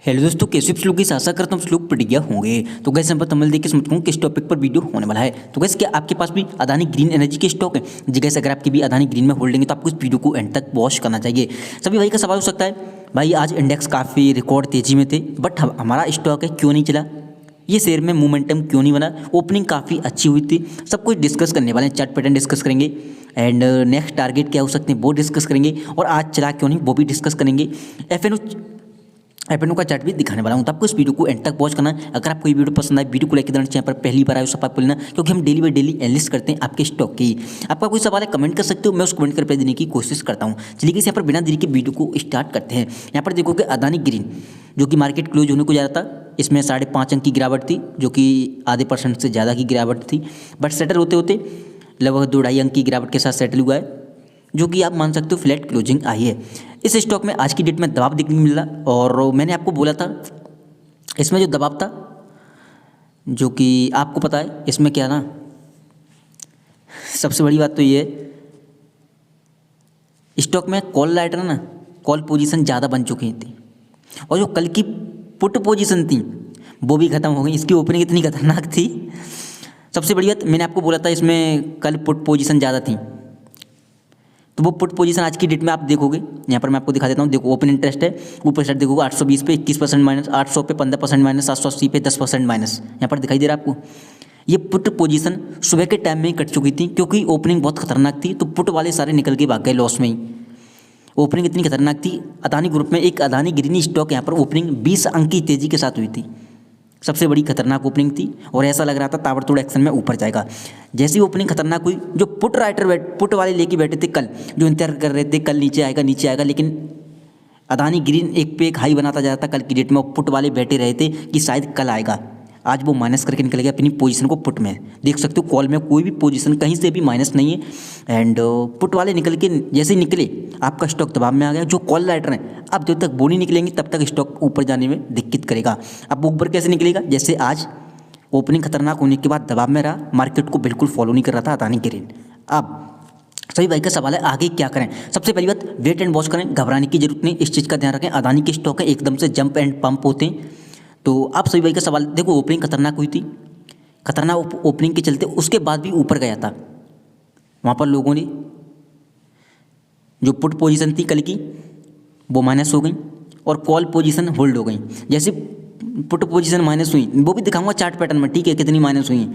Hello दोस्तों, कैसे आप लोग? आशा करता हूँ आप लोग बढ़िया होंगे। तो गैस हम तमिल देखिए समझता हूँ किस टॉपिक पर वीडियो होने वाला है। तो गैस क्या आपके पास भी अदानी ग्रीन एनर्जी के स्टॉक है जी? गैस अगर आपकी भी अदानी ग्रीन में होल्डिंग है तो आपको इस वीडियो को एंड तक वॉच करना चाहिए। सभी भाई का सवाल हो सकता है, भाई आज इंडेक्स काफ़ी रिकॉर्ड तेजी में थे बट हमारा स्टॉक है क्यों नहीं चला, ये शेयर में मोमेंटम क्यों नहीं बना, ओपनिंग काफ़ी अच्छी हुई थी। सब कुछ डिस्कस करने वाले हैं, चार्ट पैटर्न डिस्कस करेंगे एंड नेक्स्ट टारगेट क्या हो सकते हैं वो डिस्कस करेंगे, और आज चला क्यों नहीं वो भी डिस्कस करेंगे। एफएनओ का चार्ट भी दिखाने वाला हूँ, तो आपको इस वीडियो को एंड तक वॉच करना है। अगर आपको ये वीडियो पसंद आए, वीडियो को लाइक देना, चैनल पर पहली बार आए सब आप बोलना, क्योंकि हम डेली बाई डेली एनालिस्ट करते हैं आपके स्टॉक की। आपका कोई सवाल है कमेंट कर सकते हो, मैं उस कमेंट कर रिप्लाई देने की कोशिश करता हूँ। चलिए यहाँ पर बिना देरी के वीडियो को स्टार्ट करते हैं। यहाँ पर देखोगे अदानी ग्रीन जो कि मार्केट क्लोज होने को जा रहा था, इसमें 5.5 अंक की गिरावट थी, जो कि ½ % से ज़्यादा की गिरावट थी, बट सेटल होते होते लगभग 2-2.5 अंक की गिरावट के साथ सेटल हुआ है, जो कि आप मान सकते हो फ्लैट क्लोजिंग आई है। इस स्टॉक में आज की डेट में दबाव देखने को मिल रहा, और मैंने आपको बोला था इसमें जो दबाव था, जो कि आपको पता है इसमें क्या ना, सबसे बड़ी बात तो ये है स्टॉक में कॉल राइटर ना, कॉल पोजीशन ज़्यादा बन चुकी थी, और जो कल की पुट पोजीशन थी वो भी ख़त्म हो गई। इसकी ओपनिंग इतनी खतरनाक थी। सबसे बड़ी बात मैंने आपको बोला था इसमें कल पुट पोजीशन ज़्यादा थी, तो वो पुट पोजीशन आज की डेट में आप देखोगे, यहाँ पर मैं आपको दिखा देता हूँ। देखो ओपन इंटरेस्ट है, ऊपर साइड देखोगे 820 पे 21% माइनस, 800 पे 15% माइनस, 780 पे 10% माइनस, यहाँ पर दिखाई दे रहा है आपको। ये पुट पोजीशन सुबह के टाइम में ही कट चुकी थी, क्योंकि ओपनिंग बहुत खतरनाक थी, तो पुट वाले सारे निकल के भाग गए लॉस में ही। ओपनिंग इतनी खतरनाक थी, अदानी ग्रुप में एक अदानी ग्रीन स्टॉक यहाँ पर ओपनिंग 20 अंक की तेजी के साथ हुई थी, सबसे बड़ी खतरनाक ओपनिंग थी, और ऐसा लग रहा था ताबड़तोड़ एक्शन में ऊपर जाएगा। जैसी ओपनिंग खतरनाक हुई, जो पुट वाले लेके बैठे थे कल, जो इंतजार कर रहे थे कल नीचे आएगा, लेकिन अदानी ग्रीन एक पे एक हाई बनाता जा रहा था कल की डेट में, और पुट वाले बैठे रहे थे कि शायद कल आएगा। आज वो माइनस करके निकल गया अपनी पोजीशन को पुट में। देख सकते हो कॉल में कोई भी पोजीशन कहीं से भी माइनस नहीं है, एंड पुट वाले निकल के जैसे ही निकले आपका स्टॉक दबाव में आ गया। जो कॉल राइटर हैं अब जब तक वो नहीं निकलेंगे तब तक स्टॉक ऊपर जाने में दिक्कत करेगा। अब ऊपर कैसे निकलेगा? जैसे आज ओपनिंग खतरनाक होने के बाद दबाव में रहा, मार्केट को बिल्कुल फॉलो नहीं कर रहा था अदानी ग्रीन। अब सभी भाई का सवाल है आगे क्या करें। सबसे पहली बात वेट एंड वॉच करें, घबराने की जरूरत नहीं, इस चीज़ का ध्यान रखें। अदानी के स्टॉक है एकदम से जंप एंड पंप होते हैं, तो आप सभी भाई का सवाल देखो। ओपनिंग खतरनाक हुई थी, खतरनाक ओपनिंग के चलते उसके बाद भी ऊपर गया था, वहाँ पर लोगों ने जो पुट पोजीशन थी कल की वो माइनस हो गई, और कॉल पोजीशन होल्ड हो गई। जैसे पुट पोजीशन माइनस हुई वो भी दिखाऊंगा चार्ट पैटर्न में, ठीक है, कितनी माइनस हुई है,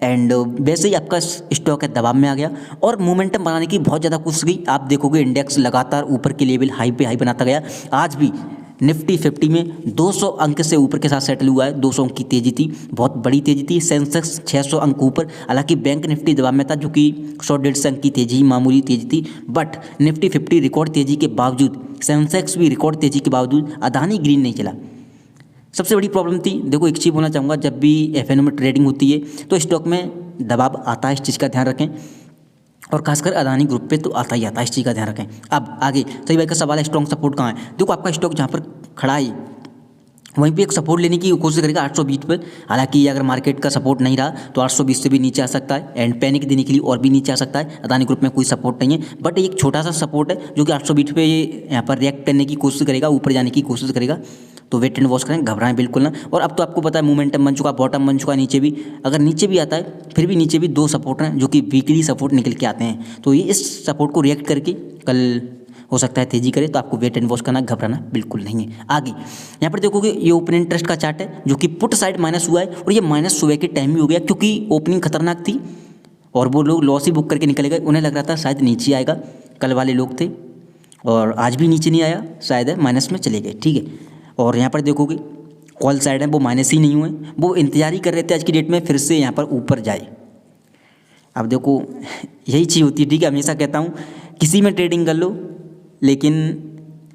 एंड वैसे ही आपका स्टॉक है दबाव में आ गया, और मोमेंटम बनाने की बहुत ज़्यादा कोशिश की। आप देखोगे इंडेक्स लगातार ऊपर के लेवल हाई पे हाई बनाता गया। आज भी निफ्टी 50 में 200 अंक से ऊपर के साथ सेटल हुआ है, 200 अंक की तेजी थी, बहुत बड़ी तेजी थी। सेंसेक्स 600 अंक ऊपर, हालांकि बैंक निफ्टी दबाव में था, जो कि 100-150 अंक की तेजी मामूली तेजी थी, बट निफ्टी 50 रिकॉर्ड तेजी के बावजूद, सेंसेक्स भी रिकॉर्ड तेजी के बावजूद अदानी ग्रीन नहीं चला। सबसे बड़ी प्रॉब्लम थी, देखो एक चीज़ बोलना चाहूँगा, जब भी एफएनओ में ट्रेडिंग होती है तो स्टॉक में दबाव आता है, इस चीज़ का ध्यान रखें, और खासकर अदानी ग्रुप पे तो आता ही आता है, इस चीज़ का ध्यान रखें। अब आगे सही भाई का सवाल है स्ट्रॉन्ग सपोर्ट कहाँ है। देखो आपका स्टॉक जहाँ पर खड़ा है वहीं पे एक सपोर्ट लेने की कोशिश करेगा 820 पर। हालांकि अगर मार्केट का सपोर्ट नहीं रहा तो 820 से भी नीचे आ सकता है, एंड पैनिक देने के लिए और भी नीचे आ सकता है। अदानी ग्रुप में कोई सपोर्ट नहीं है, बट एक छोटा सा सपोर्ट है जो कि 820 पे यहाँ पर रिएक्ट करने की कोशिश करेगा, ऊपर जाने की कोशिश करेगा। तो वेट एंड वॉच करें, घबराएं बिल्कुल ना। और अब तो आपको पता है मोमेंटम बन चुका, बॉटम बन चुका, नीचे भी अगर नीचे भी आता है फिर भी नीचे भी 2 सपोर्ट हैं जो कि वीकली सपोर्ट निकल के आते हैं, तो ये इस सपोर्ट को रिएक्ट करके कल हो सकता है तेजी करे, तो आपको वेट एंड वॉच करना, घबराना बिल्कुल नहीं है। आगे यहाँ पर देखोगे ये ओपन इंटरेस्ट का चार्ट है, जो कि पुट साइड माइनस हुआ है, और ये माइनस सुबह के टाइम ही हो गया, क्योंकि ओपनिंग खतरनाक थी और वो लोग लॉस ही बुक करके निकले गए। उन्हें लग रहा था शायद नीचे आएगा, कल वाले लोग थे, और आज भी नीचे नहीं आया, शायद माइनस में चले गए, ठीक है। और यहाँ पर देखोगे कॉल साइड है वो माइनस ही नहीं हुए, वो इंतजार ही कर रहे थे आज की डेट में फिर से यहाँ पर ऊपर जाए। अब देखो यही चीज़ होती है, ठीक है, हमेशा कहता हूँ किसी में ट्रेडिंग कर लो, लेकिन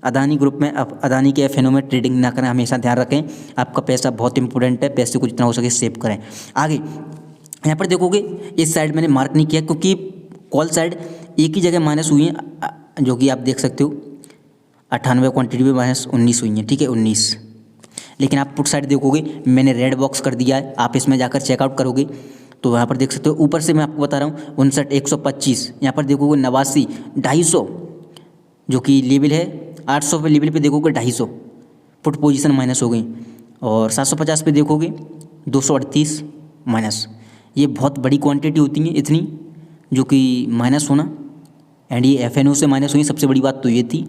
अदानी ग्रुप में अब अदानी के एफएनओ में ट्रेडिंग ना करें, हमेशा ध्यान रखें। आपका पैसा बहुत इंपॉर्टेंट है, पैसे को जितना हो सके सेव करें। आगे यहाँ पर देखोगे इस साइड मैंने मार्क नहीं किया, क्योंकि कॉल साइड एक ही जगह माइनस हुई है, जो कि आप देख सकते हो 98 क्वान्टिटी में -19 हुई है, ठीक है, 19। लेकिन आप पुट साइड देखोगे मैंने रेड बॉक्स कर दिया है, आप इसमें जाकर चेकआउट करोगे तो यहाँ पर देख सकते हो। ऊपर से मैं आपको बता रहा हूँ 59, 125, यहाँ पर देखोगे 89, 250 जो कि लेवल है, 800 पे लेवल पे देखोगे 250, पुट पोजीशन माइनस हो गई। और 750 पे देखोगे 238 माइनस। ये बहुत बड़ी क्वांटिटी होती है इतनी, जो कि माइनस होना, एंड ये एफ से माइनस हुई। सबसे बड़ी बात तो ये थी,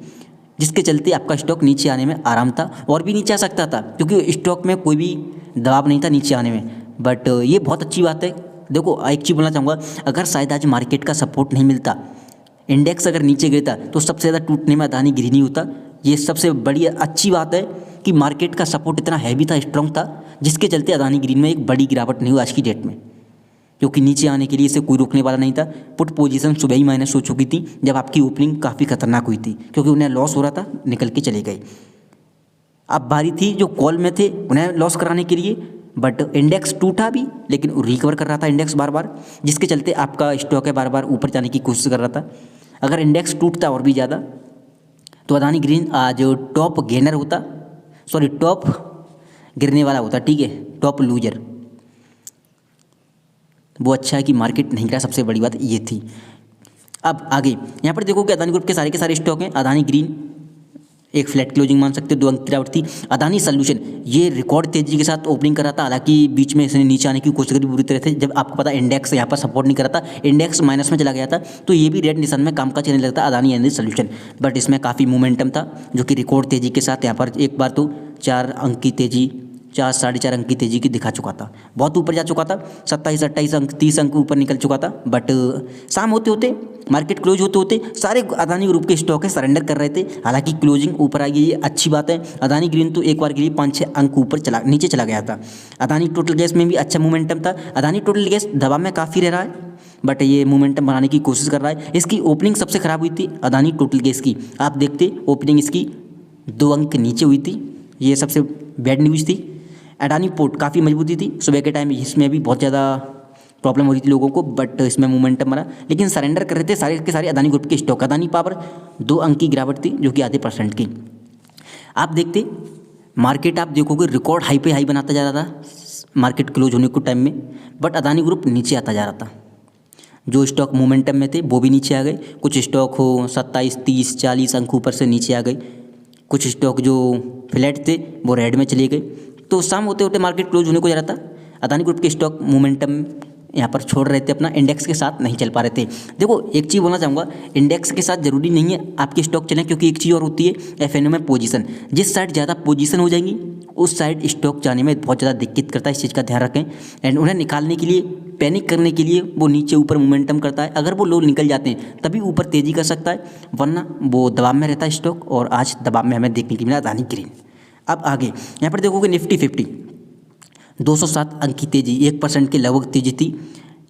जिसके चलते आपका स्टॉक नीचे आने में आराम था, और भी नीचे आ सकता था क्योंकि स्टॉक में कोई भी दबाव नहीं था नीचे आने में। बट ये बहुत अच्छी बात है। देखो एक चीज़ बोलना चाहूँगा, अगर शायद आज मार्केट का सपोर्ट नहीं मिलता, इंडेक्स अगर नीचे गिरता, तो सबसे ज़्यादा टूटने में अदानी गिरी नहीं होता। ये सबसे बड़ी अच्छी बात है कि मार्केट का सपोर्ट इतना हैवी था, स्ट्रॉन्ग था, जिसके चलते अदानी ग्रीन में एक बड़ी गिरावट नहीं हुई आज की डेट में, क्योंकि नीचे आने के लिए इसे कोई रोकने वाला नहीं था। पुट पोजीशन सुबह ही माइनस हो चुकी थी जब आपकी ओपनिंग काफ़ी खतरनाक हुई थी, क्योंकि उन्हें लॉस हो रहा था, निकल के चले गए। अब बारी थी जो कॉल में थे उन्हें लॉस कराने के लिए, बट इंडेक्स टूटा भी, लेकिन रिकवर कर रहा था इंडेक्स बार बार, जिसके चलते आपका स्टॉक है बार बार ऊपर जाने की कोशिश कर रहा था। अगर इंडेक्स टूटता और भी ज़्यादा, तो अदानी ग्रीन आज टॉप गेनर होता, सॉरी टॉप गिरने वाला होता, ठीक है, टॉप लूजर। वो अच्छा है कि मार्केट नहीं गिरा, सबसे बड़ी बात ये थी। अब आगे यहाँ पर देखो कि अदानी ग्रुप के सारे स्टॉक हैं। अदानी ग्रीन एक फ्लैट क्लोजिंग मान सकते हो, 2 अंक की गिरावट थी। अदानी सॉल्यूशन ये रिकॉर्ड तेजी के साथ ओपनिंग कर रहा था, हालांकि बीच में इसने नीचे आने की कोशिश करी बुरी तरह से, जब आपको पता इंडेक्स यहाँ पर सपोर्ट नहीं कर रहा था, इंडेक्स माइनस में चला गया था, तो ये भी रेड निशान में काम का चलने लगता अदानी एनर्जी सॉल्यूशन। बट इसमें काफ़ी मोमेंटम था, जो कि रिकॉर्ड तेजी के साथ यहाँ पर एक बार तो 4 अंक की तेजी, 4-4.5 अंक की तेजी की दिखा चुका था, बहुत ऊपर जा चुका था, 27-28 अंक, 30 अंक ऊपर निकल चुका था। बट शाम होते होते, मार्केट क्लोज होते होते सारे अदानी ग्रुप के स्टॉक है सरेंडर कर रहे थे, हालांकि क्लोजिंग ऊपर आई, ये अच्छी बात है। अदानी ग्रीन तो एक बार के लिए 5-6 अंक ऊपर नीचे चला गया था। अदानी टोटल गैस में भी अच्छा मोमेंटम था। अदानी टोटल गैस दबाव में काफ़ी रह रहा है, बट ये मोमेंटम बनाने की कोशिश कर रहा है। इसकी ओपनिंग सबसे ख़राब हुई थी अदानी टोटल गैस की, आप देखते ओपनिंग इसकी 2 अंक नीचे हुई थी, ये सबसे बैड न्यूज़ थी। अडानी पोर्ट काफ़ी मजबूती थी सुबह के टाइम, इसमें भी बहुत ज़्यादा प्रॉब्लम हो रही थी लोगों को, बट इसमें मोमेंटम बना, लेकिन सरेंडर कर रहे थे सारे के सारे अदानी ग्रुप के स्टॉक। अदानी पावर 2 अंक की गिरावट थी, जो कि आधे % की। आप देखते मार्केट, आप देखोगे रिकॉर्ड हाई पे हाई बनाता जा रहा था मार्केट क्लोज होने के टाइम में, बट अदानी ग्रुप नीचे आता जा रहा था। जो स्टॉक मोमेंटम में थे वो भी नीचे आ गए, कुछ स्टॉक हो 27, 30, 40 अंक ऊपर से नीचे आ गए, कुछ स्टॉक जो फ्लैट थे वो रेड में चले गए। तो शाम होते होते मार्केट क्लोज होने को जा रहा था, अदानी ग्रुप के स्टॉक मोमेंटम यहाँ पर छोड़ रहे थे अपना, इंडेक्स के साथ नहीं चल पा रहे थे। देखो एक चीज़ बोलना चाहूँगा, इंडेक्स के साथ ज़रूरी नहीं है आपके स्टॉक चलें, क्योंकि एक चीज़ और होती है एफएनओ में पोजीशन, जिस साइड ज़्यादा पोजीशन हो जाएंगी उस साइड स्टॉक जाने में बहुत ज़्यादा दिक्कत करता है, इस चीज़ का ध्यान रखें। एंड उन्हें निकालने के लिए, पैनिक करने के लिए वो नीचे ऊपर मोमेंटम करता है, अगर वो लोग निकल जाते हैं तभी ऊपर तेज़ी कर सकता है, वरना वो दबाव में रहता है स्टॉक, और आज दबाव में हमें देखने को मिला अदानी ग्रीन। अब आगे यहाँ पर देखोगे निफ्टी 50 207 अंक की तेज़ी, 1% के लगभग तेज़ी थी।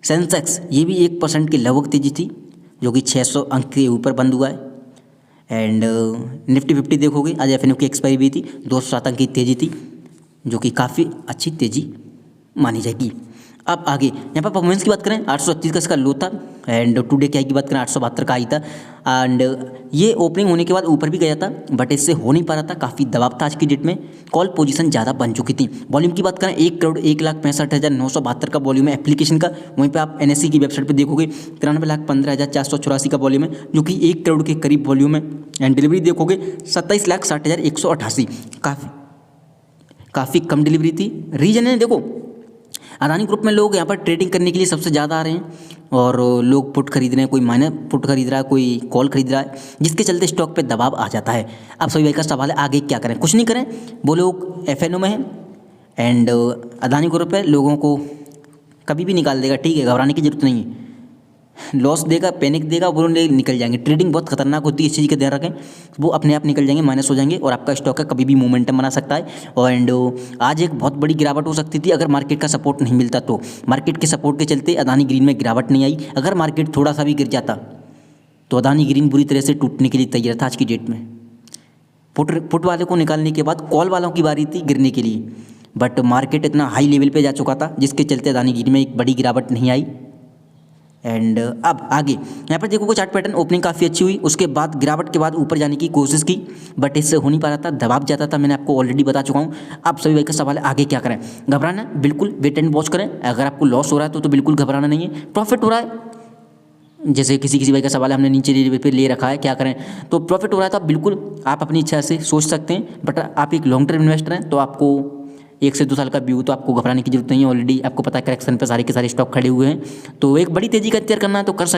सेंसेक्स ये भी 1% के लगभग तेज़ी थी, जो कि 600 अंक के ऊपर बंद हुआ है। एंड निफ्टी 50 देखोगे आज एफएनओ की एक्सपायरी भी थी, 207 अंक की तेज़ी थी, जो कि काफ़ी अच्छी तेज़ी मानी जाएगी। अब आगे यहाँ पर परफॉर्मेंस की बात करें, 838 का इसका लो था, एंड टुडे क्या की बात करें 872 का आई था। एंड ये ओपनिंग होने के बाद ऊपर भी गया था, बट इससे हो नहीं पा रहा था, काफ़ी दबाव था आज की डेट में, कॉल पोजीशन ज़्यादा बन चुकी थी। वॉल्यूम की बात करें 1,61,65,972 का वॉल्यूम है एप्लीकेशन का, वहीं पे आप एनएससी की वेबसाइट पे देखोगे 93,15,484 का वॉल्यूम है, जो कि 1 करोड़ के करीब वॉल्यूम है। एंड डिलीवरी देखोगे 27,60,188, काफ़ी कम डिलीवरी थी। रीजन है देखो, अदानी ग्रुप में लोग यहाँ पर ट्रेडिंग करने के लिए सबसे ज़्यादा आ रहे हैं, और लोग पुट खरीद रहे हैं, कोई माइनर पुट खरीद रहा है, कोई कॉल खरीद रहा है, जिसके चलते स्टॉक पे दबाव आ जाता है। अब सभी भाई का सवाल है आगे क्या करें, कुछ नहीं करें, वो लोग एफएनओ में हैं, एंड अदानी ग्रुप है, लोगों को कभी भी निकाल देगा, ठीक है, घबराने की जरूरत नहीं है, लॉस देगा, पैनिक देगा, वो लोग निकल जाएंगे। ट्रेडिंग बहुत खतरनाक होती है, इस चीज़ का ध्यान रखें, वो अपने आप निकल जाएंगे, माइनस हो जाएंगे, और आपका स्टॉक है कभी भी मोमेंटम बना सकता है। और एंड आज एक बहुत बड़ी गिरावट हो सकती थी अगर मार्केट का सपोर्ट नहीं मिलता, तो मार्केट के सपोर्ट के चलते अदानी ग्रीन में गिरावट नहीं आई। अगर मार्केट थोड़ा सा भी गिर जाता तो अदानी ग्रीन बुरी तरह से टूटने के लिए तैयार था आज की डेट में। पुट वाले को निकालने के बाद कॉल वालों की बारी थी गिरने के लिए, बट मार्केट इतना हाई लेवल पे जा चुका था, जिसके चलते अदानी ग्रीन में एक बड़ी गिरावट नहीं आई। एंड अब आगे यहाँ पर देखोगे चार्ट पैटर्न, ओपनिंग काफ़ी अच्छी हुई, उसके बाद गिरावट के बाद ऊपर जाने की कोशिश की, बट इससे हो नहीं पा रहा था, दबाव जाता था, मैंने आपको ऑलरेडी बता चुका हूँ। अब सभी भाई का सवाल है आगे क्या करें, घबराना बिल्कुल वेट एंड वॉच करें, अगर आपको लॉस हो रहा है तो बिल्कुल घबराना नहीं है, प्रॉफिट हो रहा है जैसे किसी किसी भाई का सवाल है, हमने नीचे लेवल पे ले रखा है, क्या करें, तो प्रॉफिट हो रहा है तो आप बिल्कुल आप अपनी इच्छा से सोच सकते हैं। बट आप एक लॉन्ग टर्म इन्वेस्टर हैं तो आपको 1 से 2 साल का व्यू, तो आपको घबराने की जरूरत नहीं है। ऑलरेडी आपको पता है करेक्शन पे सारे के सारे स्टॉक खड़े हुए हैं, तो एक बड़ी तेजी का इंतजार करना है तो कर सकते